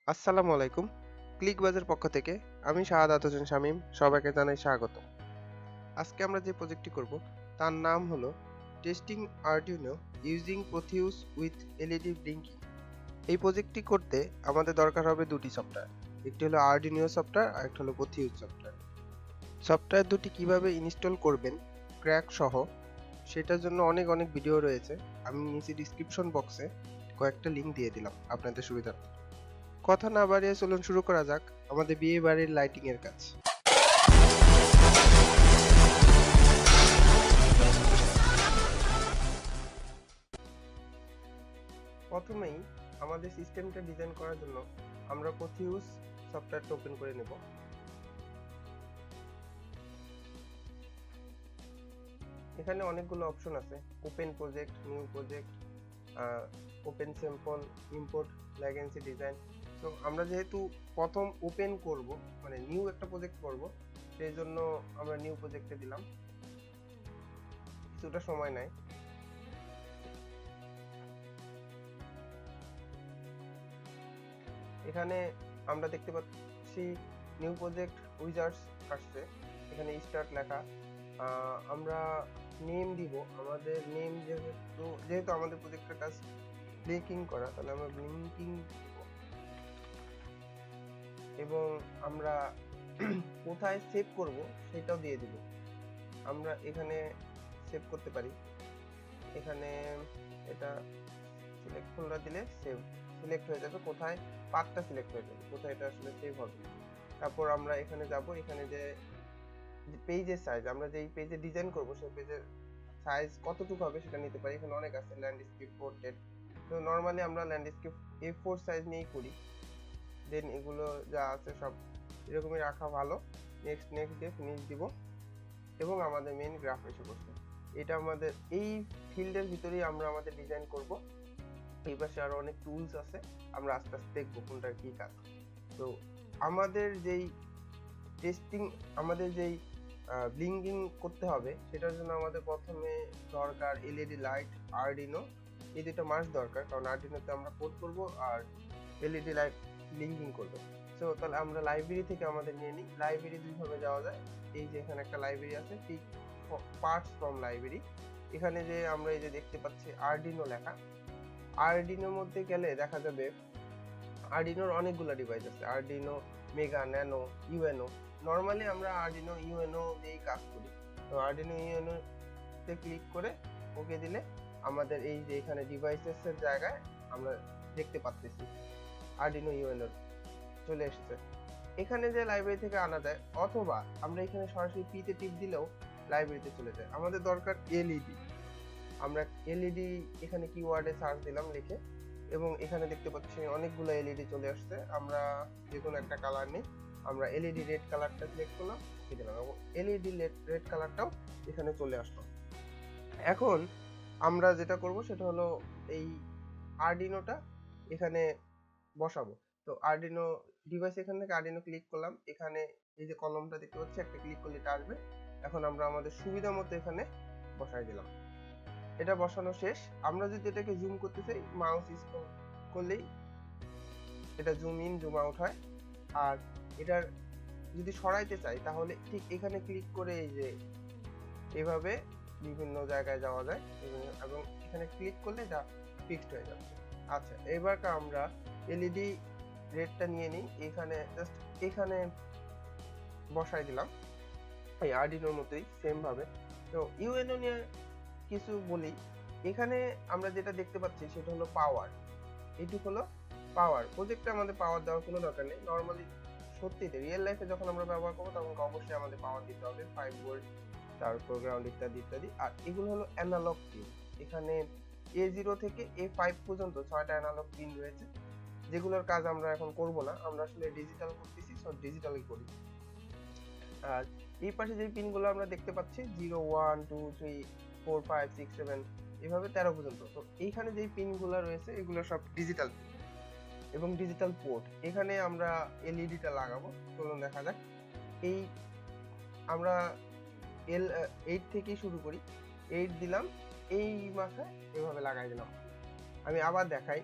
আসসালামু আলাইকুম। ক্লিকবাজের পক্ষ থেকে আমি শাহাদাত হোসেন শামীম সবাইকে জানাই স্বাগত। আজকে আমরা যে প্রজেক্টটি করব তার নাম হলো testing Arduino using Proteus with LED blinking. এই প্রজেক্টটি করতে আমাদের দরকার হবে দুটি সফটওয়্যার। একটি হলো আরডুইনো সফটওয়্যার আর একটা হলো প্রোথিউস সফটওয়্যার। সফটওয়্যার দুটি কিভাবে ইনস্টল করবেন ক্র্যাক সহ সেটার জন্য অনেক ভিডিও রয়েছে। আমি নিচে ডিসক্রিপশন বক্সে কয়েকটা লিংক দিয়ে দিলাম আপনাদের সুবিধার্থে। কথা না বাড়িয়ে চলুন শুরু করা যাক আমাদের বিয়ে বাড়ির লাইটিং এর কাজ। প্রথমেই আমাদের সিস্টেমটা ডিজাইন করার জন্য আমরা প্রোথিউস সফটওয়্যারটা ওপেন করে নেব। এখানে অনেকগুলো অপশন আছে, open project, new project, open sample, import legacy design. তো আমরা যেহেতু প্রথম ওপেন করব, মানে নিউ একটা প্রজেক্ট করব, সেই জন্য আমরা নিউ প্রজেক্টে দিলাম। কিছুটা সময় নেয়। এখানে আমরা দেখতে পাচ্ছি নিউ প্রজেক্ট উইজার্ডস আসছে, এখানে স্টার্ট লেখা। আমরা নেম দিব, আমাদের নেম যেহেতু আমাদের প্রজেক্টের কাজ ব্লিঙ্কিং করা, তাহলে আমরা ব্লিঙ্কিং দিব। এবং আমরা কোথায় সেভ করব সেটাও দিয়ে দিব। আমরা এখানে সেভ করতে পারি, এখানে এটা সিলেক্ট ফোল্ডার দিলে সেভ সিলেক্ট হয়ে যাবে, কোথায় পাথটা সিলেক্ট হয়ে যাবে, কোথায় এটা আসলে সেভ হবে। তারপর আমরা এখানে যাব, এখানে যে পেজের সাইজ, আমরা যেই পেজে ডিজাইন করব সেই পেজের সাইজ কতটুকু হবে সেটা নিতে পারি। এখানে অনেক আছে, ল্যান্ডস্কেপ, পোর্ট্রেট। তো নরমালি আমরা ল্যান্ডস্কেপ A4 সাইজ নিয়েই করি। দেন এগুলো যা আছে সব এরকমই রাখা ভালো। নেক্সট দিয়ে ফিনিশ দিব এবং আমাদের মেইন গ্রাফ এসে বসবে। এটা আমাদের এই ফিল্ডের ভিতরেই আমরা আমাদের ডিজাইন করব। এই পাশে আরো অনেক টুলস আছে, আমরা আস্তে আস্তে দেখবো কোনটার কি কাজ। তো আমাদের যেই ব্লিঙ্কিং করতে হবে সেটার জন্য আমাদের প্রথমে দরকার এলইডি লাইট, আরডুইনো। এই দুটো মাস্ট দরকার, কারণ আরডুইনোতে আমরা কোড করব আর এলইডি লাইট ব্লিঙ্কিং করবে। সো তাহলে আমরা লাইব্রেরি থেকে আমাদের নিয়ে নিই। লাইব্রেরি দুইভাবে যাওয়া যায়। এই যে এখানে একটা লাইব্রেরি আছে, পিক পার্টস ফ্রম লাইব্রেরি। এখানে যে আমরা এই যে দেখতে পাচ্ছি আরডুইনো লেখা, আরডুইনোর মধ্যে গেলে দেখা যাবে আরডুইনোর অনেকগুলো ডিভাইস আছে, Arduino mega, nano, UNO. Normally আমরা আরডুইনো ইউএনও দিয়েই কাজ করি। তো আরডুইনো ইউএনও তে ক্লিক করে ওকে দিলে আমাদের এই যে এখানে ডিভাইসেস এর জায়গায় আমরা দেখতে পাচ্ছি আরডুইনো ইউএনও চলে এসেছে। এখানে যে লাইব্রেরি থেকে আনা যায়, অথবা আমরা এখানে সরাসরি পি তে টিপ দিলেও লাইব্রেরিতে চলে যায়। আমাদের দরকার এলইডি। আমরা এলইডি এখানে কিওয়ার্ডে সার্চ দিলাম লিখে, এবং এখানে দেখতে পাচ্ছি অনেকগুলো এলইডি চলে আসছে। আমরা যে কোনো একটা কালার নিই, আমরা এলইডি রেড কালারটা সিলেক্ট করলাম, দিলাম, এবং এলইডি রেড কালারটাও এখানে চলে আসলো। এখন আমরা যেটা করব সেটা হলো এই আরডুইনোটা এখানে বসাবো। তো আরডুইনো ডিভাইস, এখান থেকে আরডুইনো ক্লিক করলাম, এখানে এই যে কলমটা দেখতে পাচ্ছি, একটা ক্লিক করলে এটা আসবে। এখন আমরা আমাদের সুবিধা মতো এখানে বসাই দিলাম। এটা বসানো শেষ। আমরা যদি এটাকে জুম করতে চাই, মাউস স্ক্রল করলেই এটা জুম ইন জুম আউট হয়। আর এটার যদি সরাইতে চাই তাহলে ঠিক এখানে ক্লিক করে এই যে এভাবে বিভিন্ন জায়গায় যাওয়া যায়, এবং এখানে ক্লিক করলে এটা ফিক্সড হয়ে যাচ্ছে। আচ্ছা, এবারটা আমরা এলইডি রেডটা নিয়ে নিই, এখানে জাস্ট এখানে বসাই দিলাম এই আরডুইনোর মতোই সেম ভাবে। তো ইউএনও নিয়ে কিছু বলি। এখানে আমরা যেটা দেখতে পাচ্ছি সেটা হলো পাওয়ার। এইটুকু হলো পাওয়ার। প্রজেক্টে আমাদের পাওয়ার দেওয়ার কোনো দরকার নেই। নরমালি সত্যিতে রিয়েল লাইফে যখন আমরা ব্যবহার করবো তখন অবশ্যই আমাদের পাওয়ার দিতে হবে, 5 ভোল্ট, তারপর গ্রাউন্ড ইত্যাদি ইত্যাদি। আর এগুলো হলো অ্যানালগ পিন। এখানে A0 থেকে A5 পর্যন্ত 6টা অ্যানালগ পিন রয়েছে, যেগুলোর কাজ আমরা এখন করব না, আমরা আসলে ডিজিটাল করতেছি, সব ডিজিটালই করি। আর এই পাশে যে পিনগুলো আমরা দেখতে পাচ্ছি 0 1 2 3 4 5 6 7 এভাবে 13 পর্যন্ত। তো এইখানে যে পিনগুলো রয়েছে এগুলো সব ডিজিটাল পিন এবং ডিজিটাল পোর্ট। এখানে আমরা এলইডিটা লাগাবো, চলুন দেখা যাক। এই আমরা L8 থেকেই শুরু করি। 8 দিলাম, এই মাথায় এভাবে লাগাই দিলাম। আমি আবার দেখাই।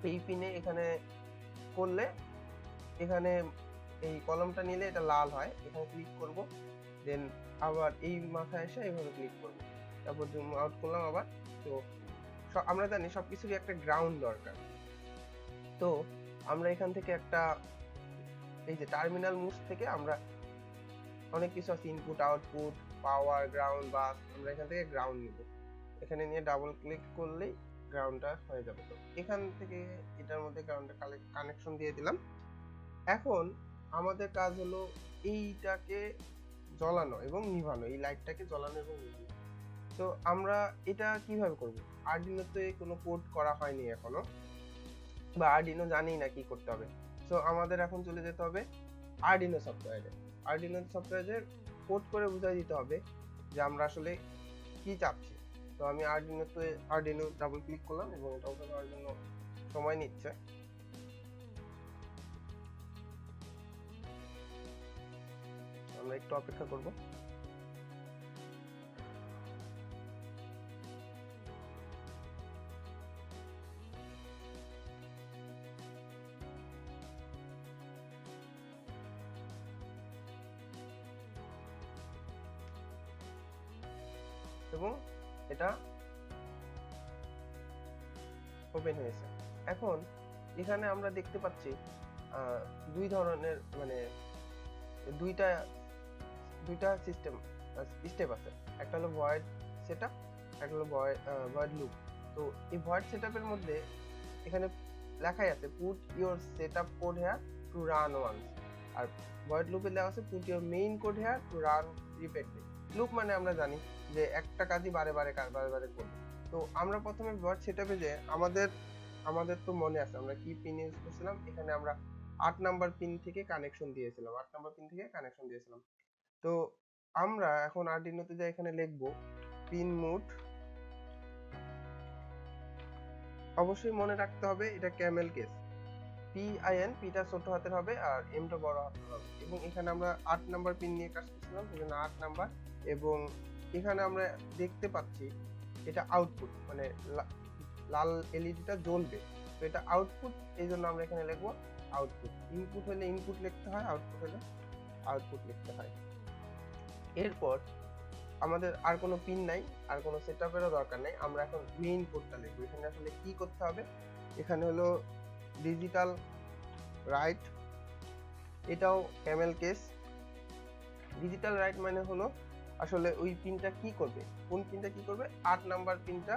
এই পিনে এখানে করলে এখানে এই কলমটা নিলে এটা লাল হয়, এখানে ক্লিক করব, দেন আবার এই মাথায় এসে এইভাবে ক্লিক করব, তারপর জুম আউট করলাম আবার। তো আমরা জানি সবকিছুরই একটা গ্রাউন্ড দরকার। তো আমরা এখান থেকে একটা এই যে টার্মিনাল মুভস থেকে আমরা অনেক কিছু আছে, ইনপুট আউটপুট পাওয়ার গ্রাউন্ড বাস, আমরা এখান থেকে গ্রাউন্ড নিব, এখানে নিয়ে ডাবল ক্লিক করলেই গ্রাউন্ডটা হয়ে যাবে। তো এখান থেকে এটার মধ্যে গ্রাউন্ডটা কানেকশন দিয়ে দিলাম। এখন আমাদের কাজ হলো এইটাকে জ্বালানো এবং নিভানো, এই লাইটটাকে জ্বালানো এবং নিভানো। তো আমরা এটা কিভাবে করব? আরডুইনোতে কোনো কোড করা হয়নি এখনো, বা আরডুইনো জানি না কি করতে হবে। সো আমাদের এখন চলে যেতে হবে আরডুইনো সফটওয়্যারে। আরডুইনো সফটওয়্যারে কোড করে বুঝাই দিতে হবে যে আমরা আসলে কি চাচ্ছি। তো আমি আরডুইনো ডাবল ক্লিক করলাম এবং এটা ওপেন হওয়ার জন্য সময় নিচ্ছে। আমরা একটু অপেক্ষা করব। এবং এটা ওপেন হয়েছে। এখন এখানে আমরা দেখতে পাচ্ছি দুই ধরনের মানে দুইটা স্টেপ আছে। একটা হলো ভয়েড সেটআপ, একটা হলো ভয়েড লুপ। তো এই ভয়েড সেটআপের মধ্যে এখানে লেখাই আছে put your setup code here to run once, আর ভয়েড লুপে লেখা আছে put your main code here to run repeatedly. Loop মানে আমরা জানি যে একটা কাজই বারে বারে করবে। তো আমরা প্রথমে ভয়েড সেটআপে যে আমাদের তো মনে আছে আমরা কি পিন ইউজ করছিলাম, এখানে আমরা 8 নাম্বার পিন থেকে কানেকশন দিয়েছিলাম। তো আমরা এখন আরডুইনোতে যাই, এখানে লিখব পিন মোড। অবশ্যই মনে রাখতে হবে এটা ক্যামেল কেস, PIN, পিটা ছোট হাতের হবে আর এমটা বড় হাতের হবে। এবং এখানে আমরা 8 নাম্বার পিন নিয়ে কাজ করছিলাম, সেজন্য 8 নাম্বার। এবং এখানে আমরা দেখতে পাচ্ছি এটা আউটপুট, মানে লাল এলইডিটা জ্বলবে, তো এটা আউটপুট, এই জন্য আমরা এখানে লিখবো আউটপুট। ইনপুট হলে ইনপুট লিখতে হয়, আউটপুট হলে আউটপুট লিখতে হয়। এরপর আমাদের আর কোনো পিন নাই, আর কোনো সেটআপেরও দরকার নেই, আমরা এখন মেইন কোডটা লিখবো। এখানে আসলে কি করতে হবে, এখানে হলো ডিজিটাল রাইট, এটাও ক্যামেল কেস। ডিজিটাল রাইট মানে হলো আসলে ওই পিনটা কি করবে, কোন পিনটা কি করবে, 8 নাম্বার পিনটা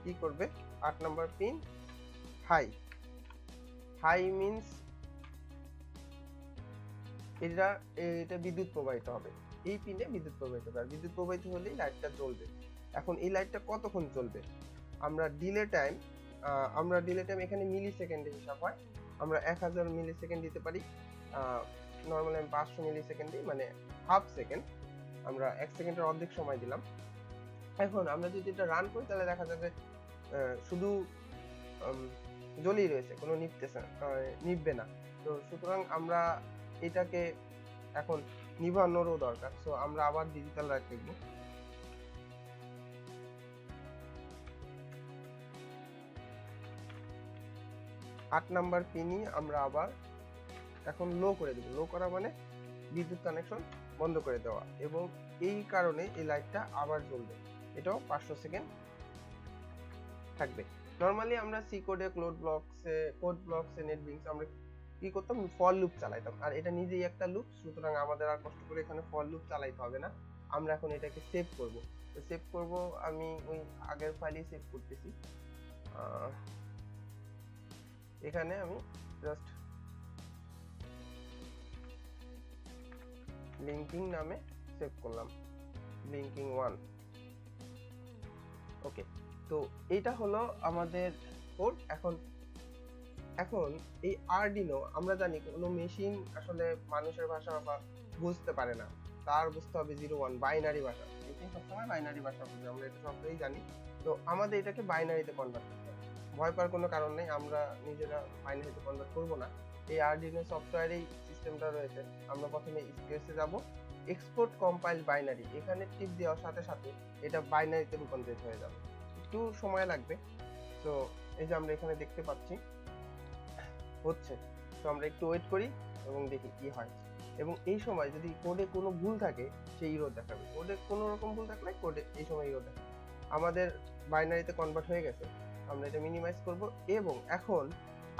কি করবে, 8 নাম্বার পিন হাই মিন্স এটা বিদ্যুৎ প্রবাহিত হবে, এই পিনে বিদ্যুৎ প্রবাহিত হবে, আর বিদ্যুৎ প্রবাহিত হলেই লাইটটা জ্বলবে। এখন এই লাইটটা কতক্ষণ চলবে, আমরা ডিলে টাইম এখানে মিলি সেকেন্ডে হিসাব হয়, আমরা 1000 মিলি সেকেন্ড দিতে পারি। নর্মালি আমি 500 মিলি সেকেন্ড দিই, মানে হাফ সেকেন্ড, আমরা 1 সেকেন্ডের অর্ধেক সময় দিলাম। এখন আমরা যদি এটা রান করি তাহলে দেখা যাবে শুধু জ্বলেই রয়েছে, কোনো নিভবে না। তো সুতরাং আমরা এটাকে এখন নিভানোরও দরকার। সো আমরা আবার ডিজিটাল লাইট লিখব। আট নাম্বার পিনই আমরা আবার এখন লো করে দেব। লো করা মানে বিদ্যুৎ কানেকশন বন্ধ করে দেওয়া, এবং এই কারণে এই লাইটটা আবার জ্বলবে, এটাও 500 সেকেন্ড থাকবে। নরমালি আমরা সি কোডে কোড ব্লকসে নেটবিনস আমরা কি করতাম, ফর লুপ চালাইতাম, আর এটা নিজেই একটা লুপ, সুতরাং আমাদের আর কষ্ট করে এখানে ফর লুপ চালাইতে হবে না। আমরা এখন এটাকে সেভ করব। তো সেভ করব, আমি ওই আগের ফাইলেই সেভ করতেছি। এখানে আমি জাস্ট লিঙ্কিং নামে সেভ করলাম, লিঙ্কিং 1। ওকে, তো এইটা হলো আমাদের কোড। এখন এই আরডুইনো আমরা জানি কোনো মেশিন আসলে মানুষের ভাষা বা বুঝতে পারে না, তার বুঝতে হবে 0-1 বাইনারি ভাষা। মেশিন সবসময় বাইনারি ভাষা বুঝে, আমরা এটা সবটাই জানি। তো আমাদের এটাকে বাইনারিতে কনভার্ট করতে হবে। ভয় পাওয়ার কোনো কারণ নেই, আমরা নিজেরা বাইনারিতে কনভার্ট করব না। এই আরডুইনো সফটওয়্যারেই সিস্টেমটা রয়েছে। আমরা প্রথমে স্পেসে যাব, এক্সপোর্ট কম্পাইল বাইনারি, এখানে টিপ দেওয়ার সাথে সাথে এটা বাইনারিতে রূপান্তরিত হয়ে যাবে, একটু সময় লাগবে। তো এই যে আমরা এখানে দেখতে পাচ্ছি হচ্ছে। তো আমরা একটু ওয়েট করি এবং দেখি কি হয়। এবং এই সময় যদি কোডে কোনো ভুল থাকে সেই ইরর দেখাবে। কোডে কোনো রকম ভুল থাকলে কোডে এই সময় ইরর দেখাবে। আমাদের বাইনারিতে কনভার্ট হয়ে গেছে। আমরা এটা মিনিমাইজ করব এবং এখন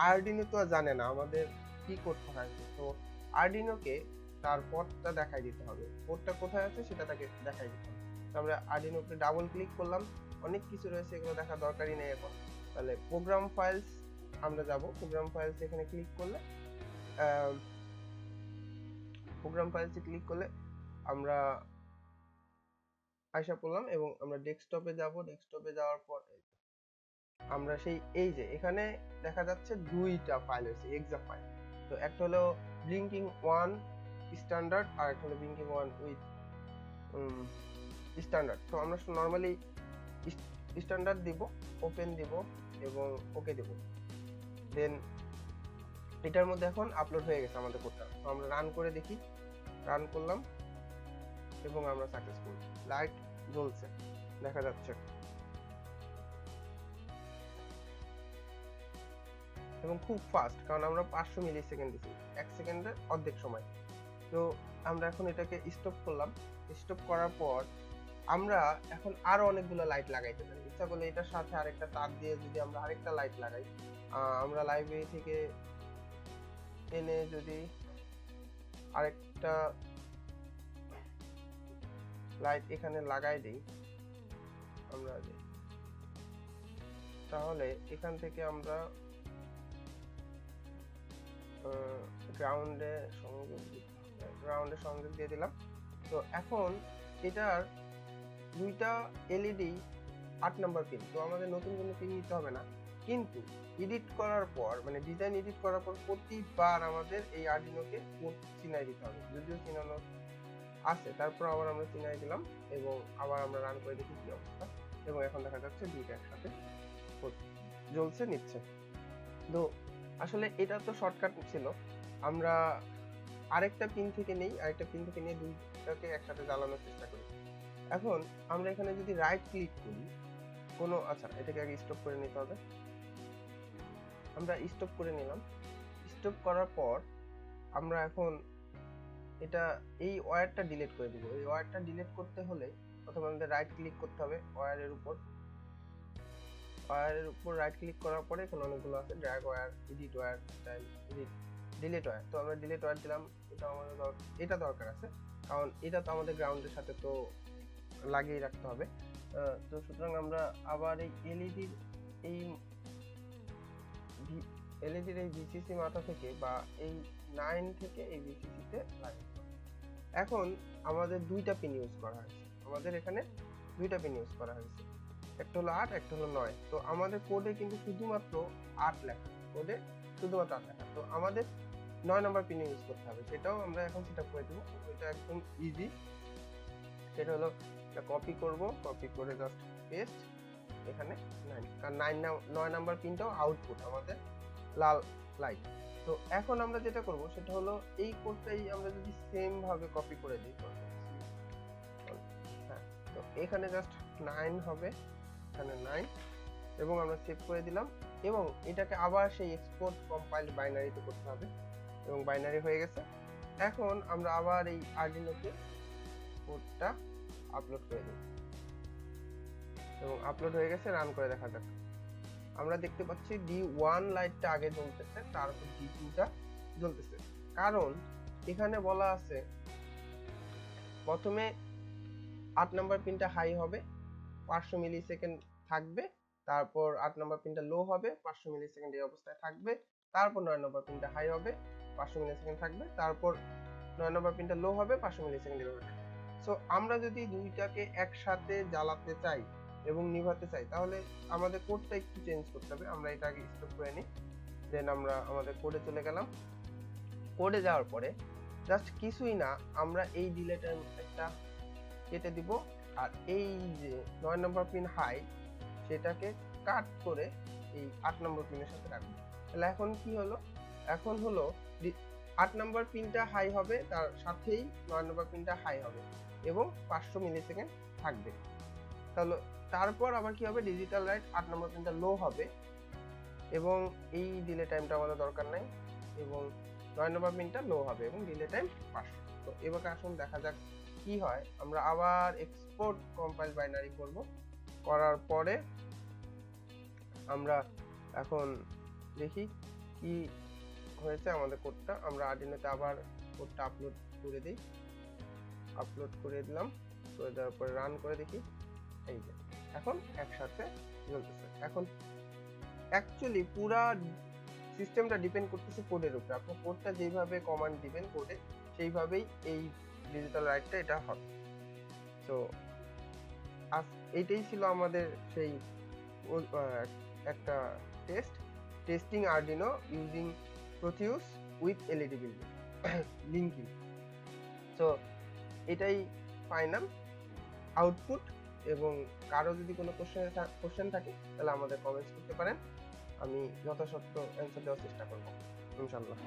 আরডিনো তো জানে না আমাদের কি করতে হয়। তো আরডিনোকে তার পথটা দেখাই দিতে হবে। কোডটা কোথায় আছে সেটা তাকে দেখাই দিতে হবে। তো আমরা আরডিনোতে ডাবল ক্লিক করলাম। অনেক কিছু রয়েছে, এগুলো দেখার দরকারই নেই এখন। তাহলে প্রোগ্রাম ফাইলস আমরা যাব। প্রোগ্রাম ফাইলস এখানে ক্লিক করলে প্রোগ্রাম ফাইলসে ক্লিক করলে আমরা আশা করলাম এবং আমরা ডেস্কটপে যাব। ডেস্কটপে যাওয়ার পর আমরা সেই এই যে এখানে দেখা যাচ্ছে দুইটা ফাইল আছে এক্সা ফাইল। তো একটা হলো ব্লিঙ্কিং 1 স্ট্যান্ডার্ড আর একটা হলো ব্লিঙ্কিং 1 উইথ স্ট্যান্ডার্ড। তো আমরা নরমালি স্ট্যান্ডার্ড দিব, ওপেন দিব এবং ওকে দেব। দেন এটার মধ্যে এখন আপলোড হয়ে গেছে আমাদের কোডটা। তো আমরা রান করে দেখি। রান করলাম এবং আমরা সাকসেসফুল। লাইট জ্বলছে দেখা যাচ্ছে এবং খুব ফাস্ট, কারণ আমরা 500 মিলি সেকেন্ড দিচ্ছি, 1 সেকেন্ডের অর্ধেক সময়। তো আমরা এখন এটাকে স্টপ করলাম। স্টপ করার পর আমরা এখন আরো অনেকগুলো লাইট লাগাইতে পারি। ইচ্ছা করলে এটার সাথে আরেকটা তার দিয়ে যদি আমরা আরেকটা লাইট লাগাই, আমরা লাইব্রেরি থেকে এনে যদি আরেকটা লাইট এখানে লাগাই দিই আমরা, তাহলে এখান থেকে আমরা গ্রাউন্ডে সংযোগ দিয়ে দিলাম। তো এখন এটার দুইটা এলইডি 8 নাম্বার পিন। তো আমাদের নতুন কোনো পিন নিতে হবে না, কিন্তু এডিট করার পর মানে ডিজাইন এডিট করার পর প্রতিবার আমাদের এই আরডিনোকে কোড চিনাই দিতে হবে। যদিও চিনানো আছে, তারপর আবার আমরা চিনাই দিলাম এবং আবার আমরা রান করে দেখি কি অবস্থা। এবং এখন দেখা যাচ্ছে দুইটা একসাথে জ্বলছে নিচ্ছে। তো আসলে এটা তো শর্টকাট ছিল। আমরা আরেকটা পিন থেকে নিয়ে দুইটাকে একসাথে জ্বালানোর চেষ্টা করি। এখন আমরা এখানে যদি রাইট ক্লিক করি কোনো, আচ্ছা এটাকে আগে স্টপ করে নিতে হবে। আমরা স্টপ করে নিলাম। স্টপ করার পর আমরা এখন এটা এই ওয়্যারটা ডিলিট করে দিব। এই ওয়্যারটা ডিলিট করতে হলে প্রথমে আমাদের রাইট ক্লিক করতে হবে ওয়্যারের উপর রাইট ক্লিক করার পরে এখানে অনেকগুলো আছে, drag wire, edit wire, delete wire. তো আমরা ডিলিট ওয়্যার দিলাম। এটা আমাদের এটা দরকার আছে, কারণ এটা তো আমাদের গ্রাউন্ডের সাথে তো লাগিয়ে রাখতে হবে। তো সুতরাং আমরা আবার এই এলইডির এই ভিসিসি মাথা থেকে বা এই 9 থেকে এই ভিসিসিতে লাগিয়ে। এখন আমাদের দুইটা পিন ইউজ করা হয়েছে, একটা হলো 8, একটা হলো 9। তো আমাদের কোডে কিন্তু শুধুমাত্র 8 লেখা, তো আমাদের 9 নাম্বার পিন ইউজ করতে হবে। সেটাও আমরা এখন সেটা করে দেবো। এটা একদম ইজি। সেটা হলো এটা কপি করে জাস্ট পেস্ট এখানে 9, কারণ 9 নাম্বার পিনটাও আউটপুট আমাদের লাল লাইট। তো এখন আমরা যেটা করব সেটা হলো এই কোডটাই আমরা যদি সেম ভাবে কপি করে দিই, হ্যাঁ, তো এখানে জাস্ট 9 হবে, এখানে 9 এবং আমরা সেভ করে দিলাম। এবং এটাকে আবার সেই এক্সপোর্ট কম্পাইল বাইনারিতে করতে হবে এবং বাইনারি হয়ে গেছে। এখন আমরা আবার এই আরডিনোতে কোডটা আপলোড করে দিই এবং আপলোড হয়ে গেছে। রান করে দেখা যাক। আমরা দেখতে পাচ্ছি D1 লাইটটা আগে জ্বলতেছে, তারপর D2টা জ্বলতেছে। কারণ এখানে বলা আছে প্রথমে 8 নাম্বার পিনটা হাই হবে, 500 মিলি সেকেন্ড থাকবে। তারপর 8 নাম্বার পিনটা লো হবে, 500 মিলি সেকেন্ড এই অবস্থায় থাকবে। তারপর 9 নাম্বার পিনটা হাই হবে, 500 মিলি সেকেন্ড থাকবে। তারপর 9 নাম্বার পিনটা লো হবে, 500 মিলি সেকেন্ড এভাবে থাকবে। সো আমরা যদি দুইটাকে একসাথে জ্বালাতে চাই এবং নিভাতে চাই, তাহলে আমাদের কোডটা একটু চেঞ্জ করতে হবে। আমরা এটা আগে স্টপ করে নিই, দেন আমরা আমাদের কোডে চলে গেলাম। কোডে যাওয়ার পরে জাস্ট কিছুই না, আমরা এই ডিলে টাইমটা কেটে দিব আর এই যে 9 নম্বর পিন হাই সেটাকে কাট করে এই 8 নম্বর পিনের সাথে রাখবো। তাহলে এখন কি হলো, এখন হলো 8 নম্বর পিনটা হাই হবে, তার সাথেই 9 নম্বর পিনটা হাই হবে এবং 500 মিলি সেকেন্ড থাকবে। তাহলে তারপর আবার কি হবে, ডিজিটাল লাইট 8 নম্বর পিনটা লো হবে এবং এই ডিলে টাইমটা আমাদের দরকার নাই, এবং 9 নম্বর পিনটা লো হবে এবং ডিলে টাইম 500। তো এবারে আসুন দেখা যাক কি হয়। আমরা আবার এক্সপোর্ট কম্পাইল বাইনারি করব। করার পরে আমরা এখন দেখি কি হয়েছে আমাদের কোডটা। আমরা আরডুইনোতে আবার কোডটা আপলোড করে দিই। আপলোড করে দিলাম, করে দেওয়ার পরে রান করে দেখি। এই যে এখন একসাথে জ্বলতেছে। এখন অ্যাকচুয়ালি পুরা সিস্টেমটা ডিপেন্ড করতেছে কোডের উপরে। আপনি কোডটা যেভাবে কমান্ড দিবেন কোডে, সেইভাবেই এই ডিজিটাল লাইটটা এটা হবে। তো এইটাই ছিল আমাদের সেই একটা testing Arduino using Proteus with LED linking. তো এটাই ফাইনাল আউটপুট। এবং কারো যদি কোনো কোশ্চেন থাকে তাহলে আমাদের কমেন্টস করতে পারেন, আমি যথাসাধ্য অ্যান্সার দেওয়ার চেষ্টা করব ইনশাআল্লাহ।